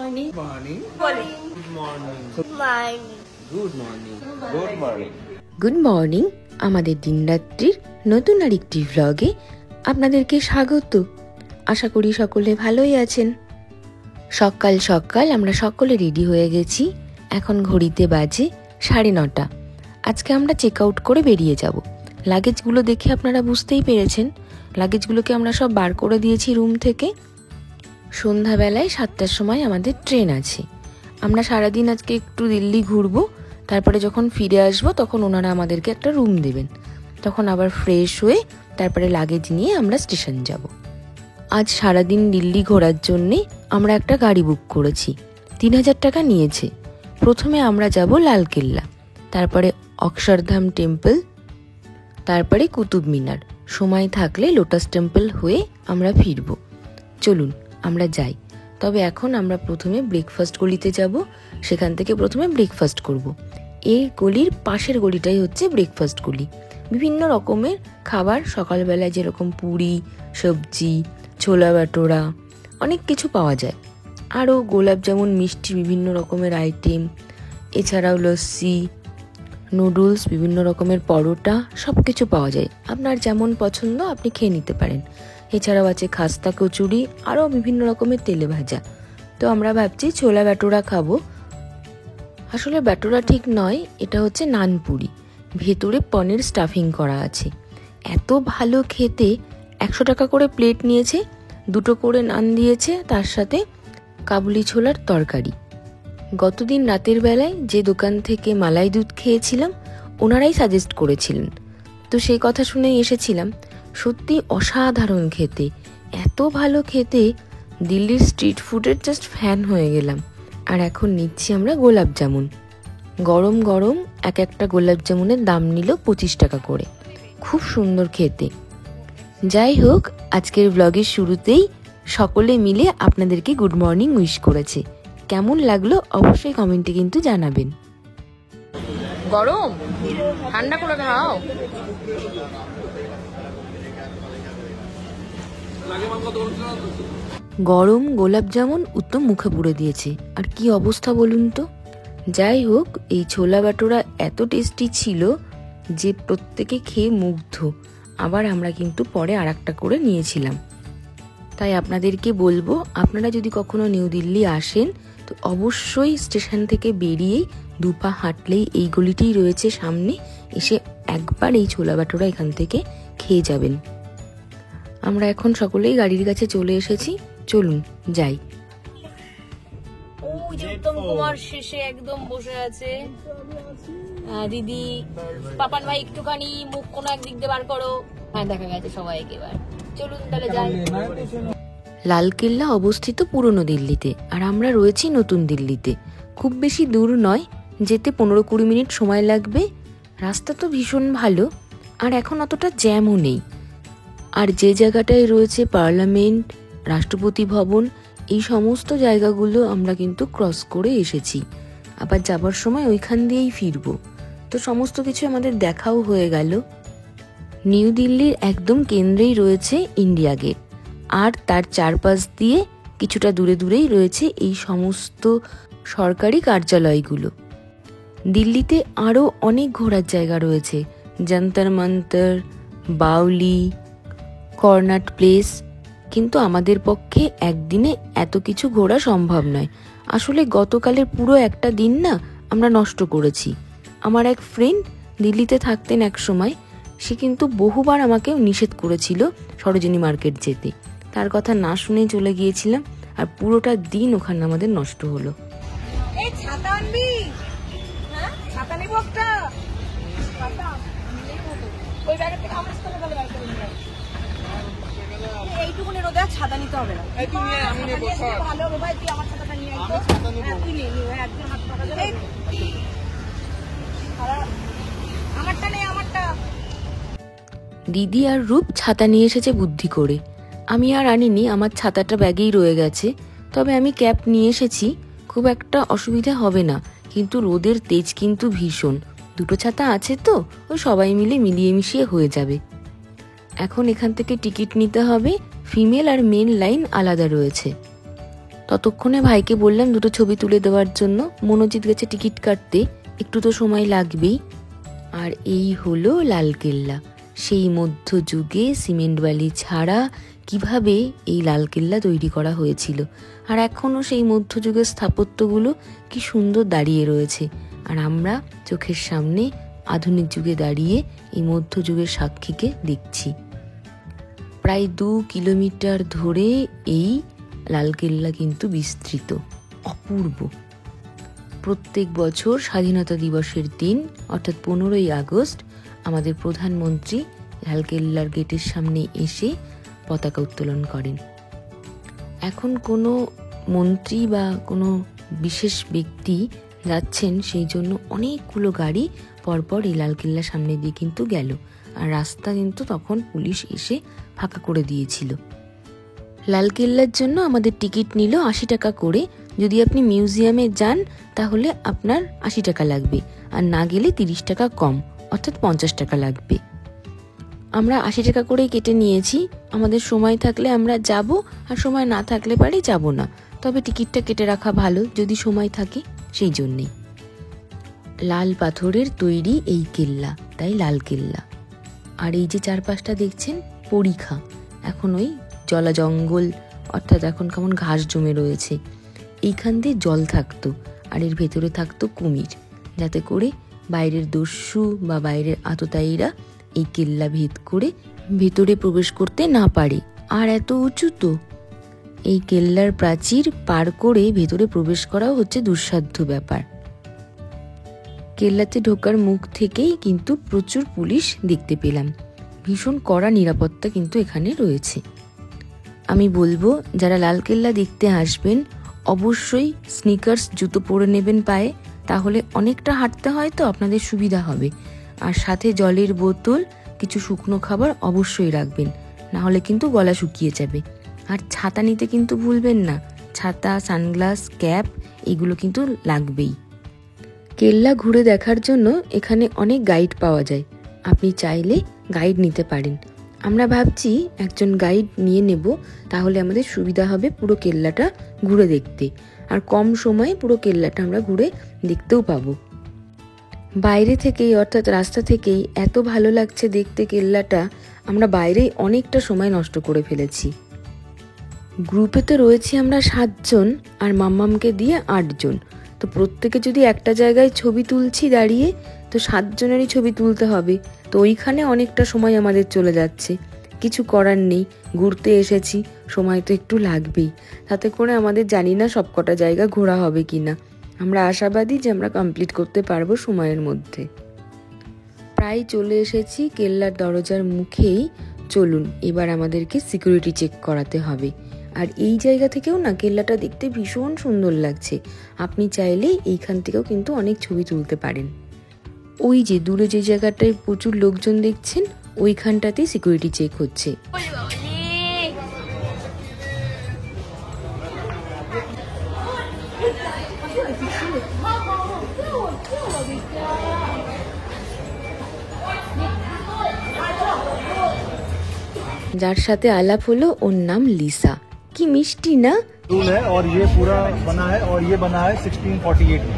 morning. Morning. Good Morning. Good morning. Good morning. Good morning. আমাদের দিনরাত্রির নতুন আরেকটি ভ্লগে আপনাদেরকে স্বাগত। আশা করি সকলে ভালোই আছেন। সকাল সকাল আমরা সকলে রেডি হয়ে গেছি। এখন ঘড়িতে বাজে 9:30। আজকে আমরা চেক আউট করে বেরিয়ে যাব। লাগেজগুলো দেখে আপনারা বুঝতেই পেরেছেন, লাগেজগুলোকে আমরা সব বার করে দিয়েছি রুম থেকে। সন্ধ্যাবেলায় 7টার সময় আমাদের ট্রেন আছে। আমরা সারাদিন আজকে একটু দিল্লি ঘুরবো, তারপরে যখন ফিরে আসবো তখন ওনারা আমাদেরকে একটা রুম দেবেন। তখন আবার ফ্রেশ হয়ে তারপরে লাগেজ নিয়ে আমরা স্টেশন যাব। আজ সারাদিন দিল্লি ঘোরার জন্যে আমরা একটা গাড়ি বুক করেছি। 3000 টাকা নিয়েছে। প্রথমে আমরা যাব লালকেল্লা, তারপরে অক্ষরধাম টেম্পল, তারপরে কুতুব মিনার। সময় থাকলে লোটাস টেম্পল হয়ে আমরা ফিরবো। চলুন আমরা যাই। তবে এখন আমরা প্রথমে ব্রেকফাস্ট গলিতে যাব, সেখান থেকে প্রথমে ব্রেকফাস্ট করব। এই গলির পাশের গলিটাই হচ্ছে ব্রেকফাস্ট গলি। বিভিন্ন রকমের খাবার সকালবেলায় যেরকম পুরি, সবজি, ছোলা বাটোরা অনেক কিছু পাওয়া যায়। আরও গোলাপ জামুন, মিষ্টি, বিভিন্ন রকমের আইটেম, এছাড়াও লস্যি, নুডলস, বিভিন্ন রকমের পরোটা, সব কিছু পাওয়া যায়। আপনার যেমন পছন্দ আপনি খেয়ে নিতে পারেন। এছাড়াও আছে খাস্তা, কচুরি, আরও বিভিন্ন রকমের তেলে ভাজা। তো আমরা ভাবছি ছোলা বাটোরা খাবো। আসলে বাটোরা ঠিক নয়, এটা হচ্ছে নানপুরি। ভেতরে পনির স্টাফিং করা আছে। এত ভালো খেতে। 100 টাকা করে প্লেট নিয়েছে, 2টো করে নান দিয়েছে, তার সাথে কাবুলি ছোলার তরকারি। গতদিন রাতের বেলায় যে দোকান থেকে মালাই দুধ খেয়েছিলাম, ওনারাই সাজেস্ট করেছিলেন, তো সেই কথা শুনেই এসেছিলাম। সত্যি অসাধারণ খেতে, এত ভালো খেতে। দিল্লির স্ট্রিট ফুডের জাস্ট ফ্যান হয়ে গেলাম। আর এখন নিচ্ছি আমরা গোলাপ জামুন। গরম গরম এক একটা গোলাপ জামুনের দাম নিল 25 টাকা করে। খুব সুন্দর খেতে। যাই হোক, আজকের ব্লগের শুরুতেই সকলে মিলে আপনাদেরকে গুড মর্নিং উইশ করেছে। কেমন লাগলো অবশ্যই কমেন্টে কিন্তু জানাবেন। গরম ঠান্ডা করে খাও। গরম গোলাপ জামুন উত্তম মুখে পুড়ে দিয়েছে। আর কি অবস্থা বলুন তো। যাই হোক, এই ছোলা বাটোরা এত টেস্টি ছিল যে প্রত্যেকে খেয়ে মুগ্ধ। আবার আমরা কিন্তু পরে আরেকটা করে নিয়েছিলাম। তাই আপনাদেরকে বলবো, আপনারা যদি কখনো নিউ দিল্লি আসেন তো অবশ্যই স্টেশন থেকে বেরিয়েই 2 পা হাঁটলেই এই গলিটিই রয়েছে সামনে, এসে একবার এই ছোলা বাটোরা এখান থেকে খেয়ে যাবেন। আমরা এখন সকলেই গাড়ির কাছে চলে এসেছি। চলুন যাই। ওই যে উত্তম কুমার শেষে একদম বসে আছে। দিদি, পাপান ভাই একটুখানি মুখ কোনো একদিক দিয়ে বার করো। হ্যাঁ, দেখা গেছে সবাইকে। এবার চলুন তাহলে যাই। লালকেল্লা অবস্থিত পুরনো দিল্লিতে, আর আমরা রয়েছি নতুন দিল্লিতে। খুব বেশি দূর নয়, যেতে 15-20 মিনিট সময় লাগবে। রাস্তা তো ভীষণ ভালো, আর এখন অতটা জ্যামও নেই। আর যে জায়গাটায় রয়েছে পার্লামেন্ট, রাষ্ট্রপতি ভবন, এই সমস্ত জায়গাগুলো আমরা কিন্তু ক্রস করে এসেছি। আবার যাবার সময় ওইখান দিয়েই ফিরবো। তো সমস্ত কিছু আমাদের দেখাও হয়ে গেল। নিউ দিল্লির একদম কেন্দ্রেই রয়েছে ইন্ডিয়া গেট, আর তার চারপাশ দিয়ে কিছুটা দূরে দূরেই রয়েছে এই সমস্ত সরকারি কার্যালয়গুলো। দিল্লিতে আরও অনেক ঘোরার জায়গা রয়েছে। যন্তর মন্তর, বাউলি, কর্নাট প্লেস। কিন্তু আমাদের পক্ষে একদিনে এত কিছু ঘোরা সম্ভব নয়। আসলে গতকালের পুরো একটা দিন না আমরা নষ্ট করেছি। আমার এক ফ্রেন্ড দিল্লিতে থাকতেন এক সময়, সে কিন্তু বহুবার আমাকে নিষেধ করেছিল সরোজিনী মার্কেট যেতে। তার কথা না শুনেই চলে গিয়েছিলাম, আর পুরোটা দিন ওখানে আমাদের নষ্ট হলো। এইটুকুনি রোদে ছাতা নিতে হবে না। ভালো ভাই, তুই আমার ছাতাটা নিয়ে তুই নিয়ে একজন হাত পাকা যাবে। আমারটা নেই, আমারটা। দিদি আর রূপ ছাতা নিয়ে এসেছে বুদ্ধি করে। আমি আর আনিনি, আমার ছাতাটা ব্যাগেই রয়ে গেছে। তবে আমি ক্যাপ নিয়ে এসেছি, খুব একটা অসুবিধা হবে না। কিন্তু রোদের তেজ কিন্তু ভীষণ। 2টো ছাতা আছে তো, ওই সবাই মিলে মিলিয়ে মিশিয়ে হয়ে যাবে। এখন এখান থেকে টিকিট নিতে হবে। ফিমেল আর মেল লাইন আলাদা রয়েছে। ততক্ষণে ভাইকে বললাম দুটো ছবি তুলে দেওয়ার জন্য। মনোজিৎ গেছে টিকিট কাটতে, একটু তো সময় লাগবেই। আর এই হলো লালকেল্লা। সেই মধ্যযুগে সিমেন্ট বালি ছাড়া কিভাবে এই লালকেল্লা তৈরি করা হয়েছিল, আর এখনও সেই মধ্যযুগের স্থাপত্যগুলো কি সুন্দর দাঁড়িয়ে রয়েছে। আর আমরা চোখের সামনে আধুনিক যুগে দাঁড়িয়ে এই মধ্যযুগের সাক্ষীকে দেখছি। প্রায় 2 কিলোমিটার ধরে এই লালকেল্লা কিন্তু বিস্তৃত, অপূর্ব। প্রত্যেক বছর স্বাধীনতা দিবসের দিন অর্থাৎ 15ই আগস্ট আমাদের প্রধানমন্ত্রী লালকেল্লার গেটের সামনে এসে পতাকা উত্তোলন করেন। এখন কোনো মন্ত্রী বা কোনো বিশেষ ব্যক্তি যাচ্ছেন, সেই জন্য অনেকগুলো গাড়ি পরপর এই লালকেল্লার সামনে দিয়ে কিন্তু গেল, আর রাস্তা কিন্তু তখন পুলিশ এসে ফাঁকা করে দিয়েছিল। লালকেল্লার জন্য আমাদের টিকিট নিল 80 টাকা করে। যদি আপনি মিউজিয়ামে যান তাহলে আপনার 80 টাকা লাগবে, আর না গেলে 30 টাকা কম অর্থাৎ 50 টাকা লাগবে। আমরা 80 টাকা করেই কেটে নিয়েছি। আমাদের সময় থাকলে আমরা যাব, আর সময় না থাকলে পারে যাব না, তবে টিকিটটা কেটে রাখা ভালো যদি সময় থাকে, সেই জন্যেই। লাল পাথরের তৈরি এই কেল্লা, তাই লালকেল্লা। আর এই যে চারপাশটা দেখছেন পরিখা, এখন ওই জলা জঙ্গল অর্থাৎ এখন কেমন ঘাস জমে রয়েছে। এইখান দিয়ে জল থাকতো, আর এর ভেতরে থাকতো কুমির, যাতে করে বাইরের দস্যু বা বাইরের আততায়ীরা এই কেল্লা ভেদ করে ভেতরে প্রবেশ করতে না পারে। আর এত উঁচু তো, এই কেল্লার প্রাচীর পার করে ভেতরে প্রবেশ করাও হচ্ছে দুঃসাধ্য ব্যাপার। কেল্লাতে ঢোকার মুখ থেকেই কিন্তু প্রচুর পুলিশ দেখতে পেলাম। ভীষণ কড়া নিরাপত্তা কিন্তু এখানে রয়েছে। আমি বলবো যারা লালকেল্লা দেখতে আসবেন অবশ্যই স্নিকার্স জুতো পরে নেবেন পায়ে, তাহলে অনেকটা হাঁটতে হয় তো আপনাদের সুবিধা হবে। আর সাথে জলের বোতল, কিছু শুকনো খাবার অবশ্যই রাখবেন, না হলে কিন্তু গলা শুকিয়ে যাবে। আর ছাতা নিতে কিন্তু ভুলবেন না, ছাতা, সানগ্লাস, ক্যাপ এগুলো কিন্তু লাগবেই। কেল্লা ঘুরে দেখার জন্য এখানে অনেক গাইড পাওয়া যায়, আপনি চাইলে গাইড নিতে পারেন। আমরা ভাবছি একজন গাইড নিয়ে নেব, তাহলে আমাদের সুবিধা হবে পুরো কেল্লাটা ঘুরে দেখতে, আর কম সময়ে পুরো কেল্লাটা আমরা ঘুরে দেখতেও পাবো। বাইরে থেকেই অর্থাৎ রাস্তা থেকেই এত ভালো লাগছে দেখতে কেল্লাটা, আমরা বাইরেই অনেকটা সময় নষ্ট করে ফেলেছি। গ্রুপেতে রয়েছি আমরা 7 জন, আর মাম্মামকে দিয়ে 8 জন। তো প্রত্যেকে যদি একটা জায়গায় ছবি তুলছি দাঁড়িয়ে, তো 7 জনেরই ছবি তুলতে হবে। তো ওইখানে অনেকটা সময় আমাদের চলে যাচ্ছে, কিছু করার নেই, ঘুরতে এসেছি, সময় তো একটু লাগবেই। তাতে করে আমাদের জানি না সব কটা জায়গা ঘোরা হবে কিনা। আমরা আশাবাদী যে আমরা কমপ্লিট করতে পারবো সময়ের মধ্যে। প্রায় চলে এসেছি কেল্লার দরজার মুখেই। চলুন এবার আমাদেরকে সিকিউরিটি চেক করাতে হবে। আর এই জায়গা থেকেও না কেল্লাটা দেখতে ভীষণ সুন্দর লাগছে, আপনি চাইলে এইখান থেকেও কিন্তু অনেক ছবি তুলতে পারেন। ওই যে দূরে যে জায়গাটায় প্রচুর লোকজন দেখছেন, ওইখানটাতেই সিকিউরিটি চেক হচ্ছে। যার সাথে আলাপ হলো ওর নাম লিসা। কি মিষ্টি না? रूल है और ये पूरा बना है, और ये बना है 1648 में।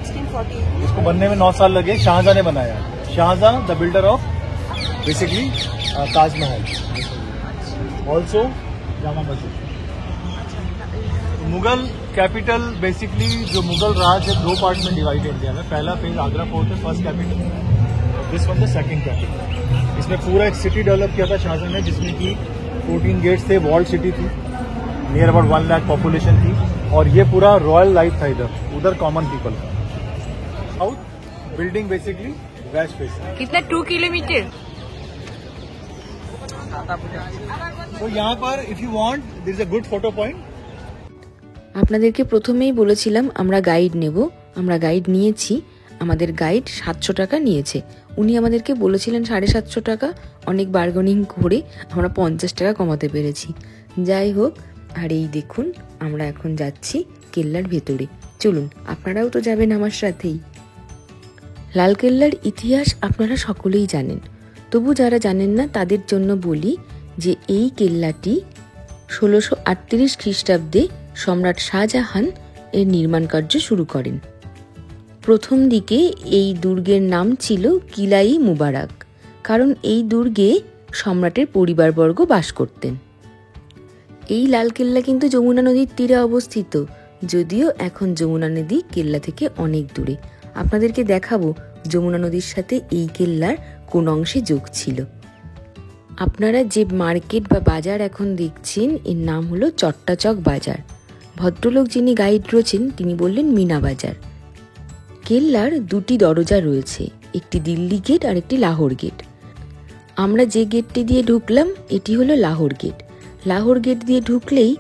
1648 इसको बनने में 9 साल लगे। शाहजहां ने बनाया। Shahjahan the builder of basically Taj Mahal, also Jama Masjid. Mughal capital basically जो मुगल राज है 2 पार्ट में डिवाइड है इंडिया में। पहला फेज आगरा फोर्ट है, first capital, this one the second capital. इसमें पूरा एक सिटी डेवलप किया था शाहजहां ने, जिसमें कि 14 गेट्स थे, वॉल्ड सिटी थी, नियर अबाउट 1 लाख पॉपुलेशन थी, और ये पूरा रॉयल लाइफ था इधर, उधर कॉमन पीपल का। South building basically west face. कितना 2 किलोमीटर? तो यहाँ पर if you want there is a good photo point. আপনাদেরকে প্রথমেই বলেছিলাম আমরা গাইড নেব, আমরা গাইড নিয়েছি। আমাদের গাইড 700 টাকা নিয়েছে। উনি আমাদেরকে বলেছিলেন 750 টাকা, অনেক বার্গেনিং করে আমরা 50 টাকা কমাতে পেরেছি। যাই হোক, আর এই দেখুন আমরা এখন যাচ্ছি কেল্লার ভেতরে। চলুন আপনারাও তো যাবেন আমার সাথেই। লালকেল্লার ইতিহাস আপনারা সকলেই জানেন, তবু যারা জানেন না তাদের জন্য বলি যে এই কেল্লাটি 1638 খ্রিস্টাব্দে সম্রাট শাহজাহান এর নির্মাণ কার্য শুরু করেন। প্রথম দিকে এই দুর্গের নাম ছিল কিলাই মুবারক, কারণ এই দুর্গে সম্রাটের পরিবারবর্গ বাস করতেন। এই লালকেল্লা কিন্তু যমুনা নদীর তীরে অবস্থিত, যদিও এখন যমুনা নদী কেল্লা থেকে অনেক দূরে। আপনাদেরকে দেখাবো যমুনা নদীর সাথে এই কেল্লার কোন অংশে যোগ ছিল। আপনারা যে মার্কেট বা বাজার এখন দেখছেন এর নাম হলো চট্টাচক বাজার। ভদ্রলোক যিনি গাইড রয়েছেন তিনি বললেন মিনা বাজার। কেল্লার দুটি দরজা রয়েছে, একটি দিল্লি গেট আর একটি লাহোর গেট। আমরা যে গেটটি দিয়ে ঢুকলাম এটি হলো লাহোর গেট। লাহোর গেট দিয়ে ঢুকলেই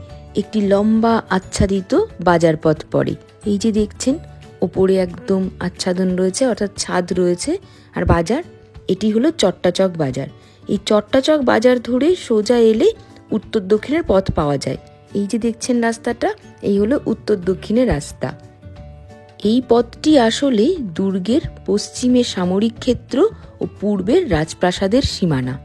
একটি লম্বা আচ্ছাদিত বাজার পথ পড়ে। এই যে দেখছেন ওপরে একদম আচ্ছাদন রয়েছে, অর্থাৎ ছাদ রয়েছে, আর বাজার এটি হলো চট্টাচক বাজার। এই চট্টাচক বাজার ধরে সোজা এলে উত্তর দক্ষিণের পথ পাওয়া যায়। এই যে দেখছেন রাস্তাটা, এই হলো উত্তর দক্ষিণের রাস্তা। এই পথটি আসলে দুর্গের পশ্চিমের সামরিক ক্ষেত্র ও পূর্বের রাজপ্রাসাদের সীমানা।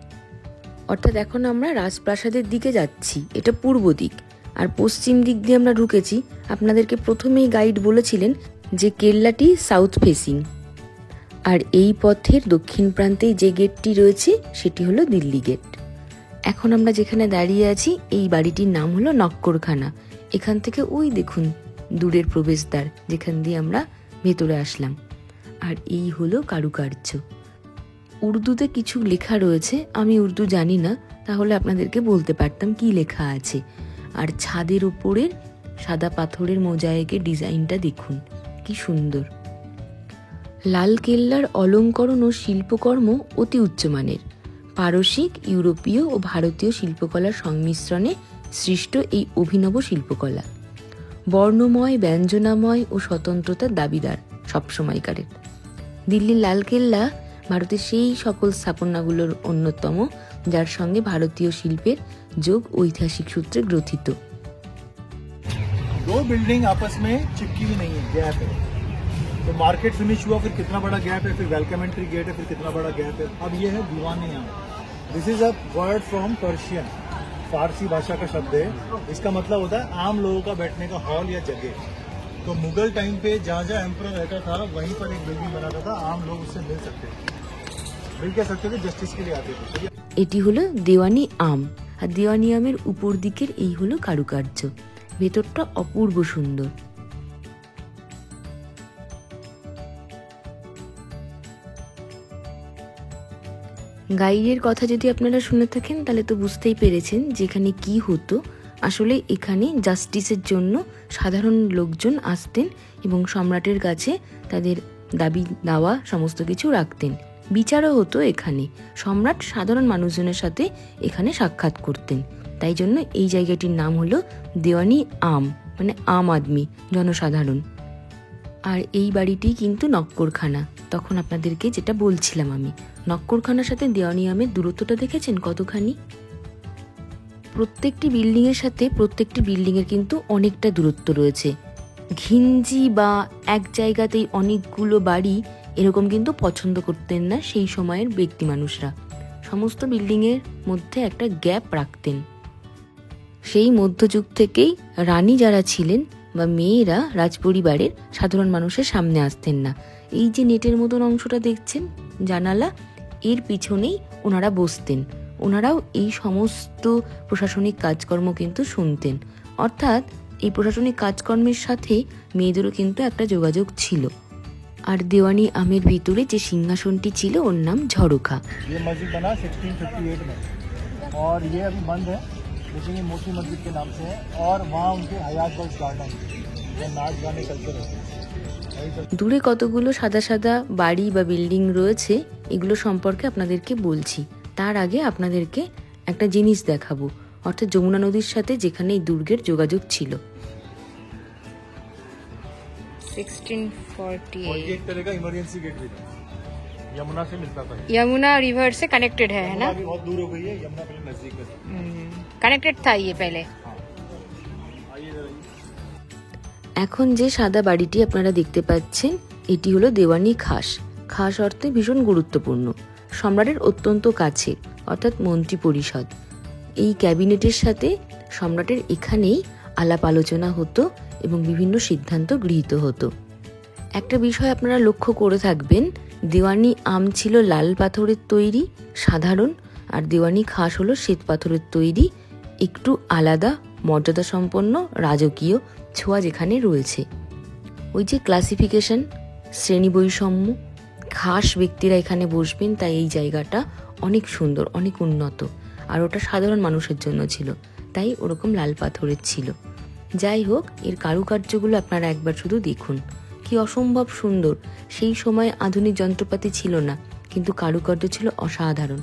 অর্থাৎ এখন আমরা রাজপ্রাসাদের দিকে যাচ্ছি, এটা পূর্ব দিক, আর পশ্চিম দিক দিয়ে আমরা ঢুকেছি। আপনাদেরকে প্রথমেই গাইড বলেছিলেন যে কেল্লাটি সাউথ ফেসিং, আর এই পথের দক্ষিণ প্রান্তে যে গেটটি রয়েছে সেটি হলো দিল্লি গেট। এখন আমরা যেখানে দাঁড়িয়ে আছি এই বাড়িটির নাম হলো নক্করখানা। এখান থেকে ওই দেখুন দূরের প্রবেশদ্বার, যেখান দিয়ে আমরা ভেতরে আসলাম। আর এই হলো কারুকার্য। উর্দুতে কিছু লেখা রয়েছে, আমি উর্দু জানি না, তাহলে আপনাদেরকে বলতে পারতাম কি লেখা আছে। আর ছাদের উপরের সাদা পাথরের মোজায়েকের ডিজাইনটা দেখুন কি সুন্দর। লাল কেল্লার অলঙ্করণ ও শিল্পকর্ম অতি উচ্চমানের। পারসিক, ইউরোপীয় ও ভারতীয় শিল্পকলার সংমিশ্রণে সৃষ্ট এই অভিনব শিল্পকলা বর্ণময়, ব্যঞ্জনাময় ও স্বতন্ত্রতার দাবিদার সবসময়কারের। দিল্লির লালকেল্লা ভারতের সেই সকল স্থাপনাগুলোর অন্যতম যার সঙ্গে ভারতীয় শিল্পের যোগ ঐতিহাসিক সূত্রে গ্রথিত। दो बिल्डिंग आपस में चिपकी हुई नहीं है, गैप है। तो मार्केट फिनिश हुआ, फिर कितना बड़ा गैप है, फिर वेलकम एंट्री गेट है, फिर कितना बड़ा गैप है। अब ये है दीवानी आम। This is a word from Persian, फारसी भाषा का शब्द है। इसका मतलब होता है आम लोगों का बैठने का हॉल या जगह। तो मुगल टाइम पे जहाँ जहाँ एम्परर रहता था वहीं पर एक बिल्डिंग बनाता था, आम लोग उससे मिल सकते थे, मिल कह सकते थे, जस्टिस के लिए आते थे। এটি হলো দেওয়ানি আম, আর দেওয়ানি আমের উপর দিকের এই হলো কারুকার্য। ভেতরটা অপূর্ব সুন্দর। গাইডের কথা যদি আপনারা শুনে থাকেন তাহলে তো বুঝতেই পেরেছেন যেখানে কি হতো। আসলে এখানে জাস্টিসের জন্য সাধারণ লোকজন আসতেন এবং সম্রাটের কাছে তাদের দাবি দাওয়া সমস্ত কিছু রাখতেন। বিচারও হতো এখানে। সম্রাট সাধারণ মানুষজনের সাথে এখানে সাক্ষাৎ করতেন, তাই জন্য এই জায়গাটির নাম হলো দেওয়ানি আম, মানে আম আদমি, জনসাধারণ। আর এই বাড়িটি কিন্তু নক্করখানা। তখন আপনাদেরকে যেটা বলছিলাম আমি, নক্করখানার সাথে দেওয়ানি আমের দূরত্বটা দেখেছেন কতখানি? প্রত্যেকটি বিল্ডিং এর সাথে প্রত্যেকটি বিল্ডিং এর কিন্তু অনেকটা দূরত্ব রয়েছে। ঘিঞ্জি বা এক জায়গাতেই অনেকগুলো বাড়ি এরকম কিন্তু পছন্দ করতেন না সেই সময়ের ব্যক্তি মানুষরা। সমস্ত বিল্ডিং এর মধ্যে একটা গ্যাপ রাখতেন। সেই মধ্যযুগ থেকেই রানী যারা ছিলেন বা মেয়েরা রাজপরিবারের সাধারণ মানুষের সামনে আসতেন না। এই যে নেটের মতন অংশটা দেখছেন জানালা, এর পিছনেই ওনারা বসতেন। ওনারাও এই সমস্ত প্রশাসনিক কাজকর্ম কিন্তু শুনতেন। অর্থাৎ এই প্রশাসনিক কাজকর্মের সাথে মেয়েদেরও কিন্তু একটা যোগাযোগ ছিল। আর দেওয়ানি আমের ভিতরে যে সিংহাসনটি ছিল ওর নাম ঝরোখা। ये मस्जिद बना 1658 में और ये अभी बंद है, लेकिन ये मोती मस्जिद के नाम से है। और वहाँ उनके हयात बख्श गार्डन जो नाच गाने कल्चर होते हैं। দূরে কতগুলো সাদা সাদা বাড়ি বা বিল্ডিং রয়েছে, এগুলো সম্পর্কে আপনাদেরকে বলছি। তার আগে আপনাদেরকে একটা জিনিস দেখাবো, অর্থাৎ যমুনা নদীর সাথে যেখানে এই দুর্গের যোগাযোগ ছিল। 1648 और ये एक तरह का इमरजेंसी गेट भी था, यमुना से मिलता था। यमुना रिवर से कनेक्टेड है ना? यमुना भी बहुत दूर हो गई है, यमुना पहले नजदीक में था। कनेक्टेड था ये पहले। आइए जरा। এখন যে সাদা বাড়িটি আপনারা দেখতে পাচ্ছেন এটি হলো দেওয়ানি খাস। খাস অর্থে ভীষণ গুরুত্বপূর্ণ, সম্রাটের অত্যন্ত কাছে, অর্থাৎ মন্ত্রী পরিষদ। এই ক্যাবিনেটের সাথে সম্রাটের এখানেই আলাপ আলোচনা হতো এবং বিভিন্ন সিদ্ধান্ত গৃহীত হতো। একটা বিষয় আপনারা লক্ষ্য করে থাকবেন, দেওয়ানি আম ছিল লাল পাথরের তৈরি সাধারণ, আর দেওয়ানি খাস হলো শ্বেত পাথরের তৈরি একটু আলাদা মর্যাদা সম্পন্ন রাজকীয় ছোঁয়া যেখানে রয়েছে। ওই যে ক্লাসিফিকেশন, শ্রেণী বৈষম্য, খাস ব্যক্তিরা এখানে বসবেন, তাই এই জায়গাটা অনেক সুন্দর, অনেক উন্নত। আর ওটা সাধারণ মানুষের জন্য ছিল, তাই ওরকম লাল পাথরের ছিল। যাই হোক, এর কারুকার্যগুলো আপনারা একবার শুধু দেখুন, কি অসম্ভব সুন্দর। সেই সময় আধুনিক যন্ত্রপাতি ছিল না, কিন্তু কারুকার্য ছিল অসাধারণ।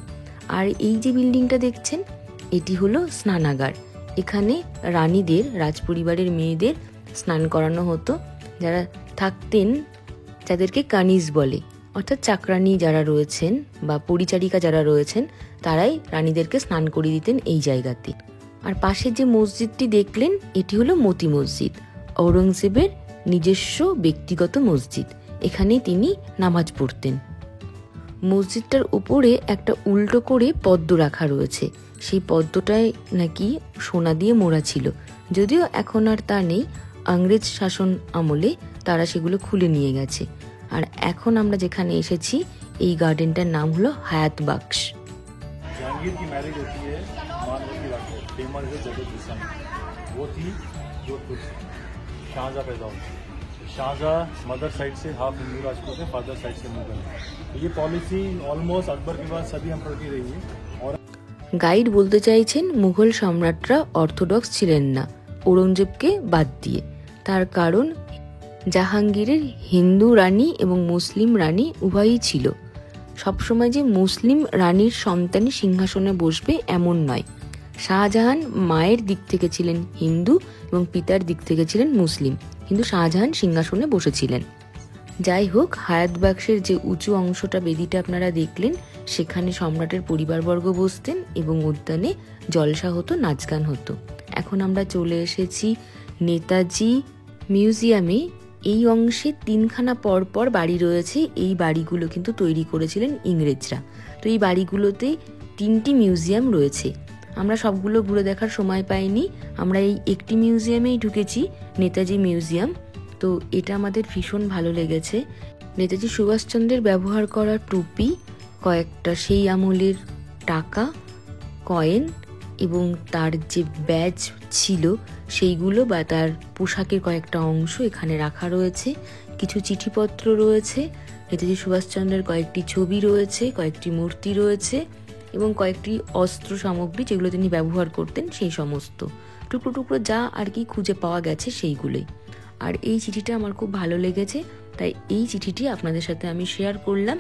আর এই যে বিল্ডিংটা দেখছেন, এটি হলো স্নানাগার। এখানে রানীদের, রাজপরিবারের মেয়েদের স্নান করানো হতো। যারা থাকতেন, যাদেরকে কানিজ বলে, অর্থাৎ চাকরানি যারা রয়েছেন বা পরিচারিকা যারা রয়েছেন, তারাই রানীদেরকে স্নান করিয়ে দিতেন এই জায়গাতে। আর পাশে যে মসজিদটি দেখলেন, এটি হলো মতি মসজিদ, ঔরঙ্গজেবের নিজস্ব ব্যক্তিগত মসজিদ। এখানেই তিনি নামাজ পড়তেন। মসজিদটার উপরে একটা উল্টো করে পদ্ম রাখা রয়েছে। সেই পদ্মটায় নাকি সোনা দিয়ে মোড়া ছিল, যদিও এখন আর তা নেই। ইংরেজ শাসন আমলে তারা সেগুলো খুলে নিয়ে গেছে। আর এখন আমরা যেখানে এসেছি, এই গার্ডেনটার নাম হলো হায়াত বাক্স। जहांगीर की मैरिज होती है मानवती राज से, फेमस है जगत गुस्सा में, वो थी जोधपुर से, शाहजहाँ पैदा हुई। शाहजहाँ मदर साइड से हाफ हिंदू राजपूत है, फादर साइड से मुगल है। तो ये पॉलिसी ऑलमोस्ट अकबर के बाद सभी एम्परर की रही है। और গাইড বলতে চাইছেন মুঘল সম্রাটরা অর্থোডক্স ছিলেন না, ঔরঙ্গজেবকে বাদ দিয়ে। তার কারণ জাহাঙ্গীরের হিন্দু রানী এবং মুসলিম রানী উভয়ই ছিল। সবসময় যে মুসলিম রানীর সন্তানই সিংহাসনে বসবে এমন নয়। শাহজাহান মায়ের দিক থেকে ছিলেন হিন্দু এবং পিতার দিক থেকে ছিলেন মুসলিম, কিন্তু শাহজাহান সিংহাসনে বসেছিলেন। যাই হোক, হায়াত বাক্সের যে উঁচু অংশটা, বেদিটা আপনারা দেখলেন, সেখানে সম্রাটের পরিবারবর্গ বসতেন এবং উদ্যানে জলসা হতো, নাচ গান হতো। এখন আমরা চলে এসেছি নেতাজি মিউজিয়ামে। এই অংশে 3খানা পরপর বাড়ি রয়েছে। এই বাড়িগুলো কিন্তু তৈরি করেছিলেন ইংরেজরা। তো এই বাড়িগুলোতে 3টি মিউজিয়াম রয়েছে। আমরা সবগুলো ঘুরে দেখার সময় পাইনি, আমরা এই একটি মিউজিয়ামেই ঢুকেছি, নেতাজি মিউজিয়াম। তো এটা আমাদের ভীষণ ভালো লেগেছে। নেতাজি সুভাষচন্দ্রের ব্যবহার করা টুপি, কয়েকটা সেই আমলের টাকা, কয়েন এবং তার যে ব্যাজ ছিল সেইগুলো বা তার পোশাকের কয়েকটা অংশ এখানে রাখা রয়েছে। কিছু চিঠিপত্র রয়েছে, নেতাজি সুভাষচন্দ্রের কয়েকটি ছবি রয়েছে, কয়েকটি মূর্তি রয়েছে এবং কয়েকটি অস্ত্র সামগ্রী যেগুলো তিনি ব্যবহার করতেন, সেই সমস্ত টুকরো টুকরো যা আর কি খুঁজে পাওয়া গেছে সেইগুলোই। আর এই চিঠিটা আমার খুব ভালো লেগেছে, তাই এই চিঠিটি আপনাদের সাথে আমি শেয়ার করলাম।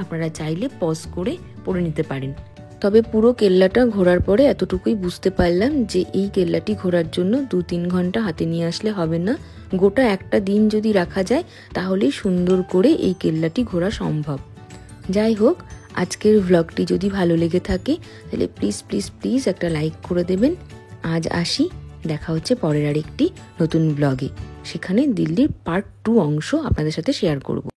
আপনারা চাইলে পজ করে পড়ে নিতে পারেন। তবে পুরো কেল্লাটা ঘোরার পরে এতটুকুই বুঝতে পারলাম যে এই কেল্লাটি ঘোরার জন্য 2-3 ঘন্টা হাতে নিয়ে আসলে হবে না। গোটা একটা দিন যদি রাখা যায় তাহলেই সুন্দর করে এই কেল্লাটি ঘোরা সম্ভব। যাই হোক, আজকের ভ্লগটি যদি ভালো লেগে থাকে তাহলে প্লিজ প্লিজ প্লিজ একটা লাইক করে দেবেন। আজ আসি, দেখা হচ্ছে পরের আরেকটি নতুন ব্লগে। সেখানে দিল্লির পার্ট 2 অংশ আপনাদের সাথে শেয়ার করব।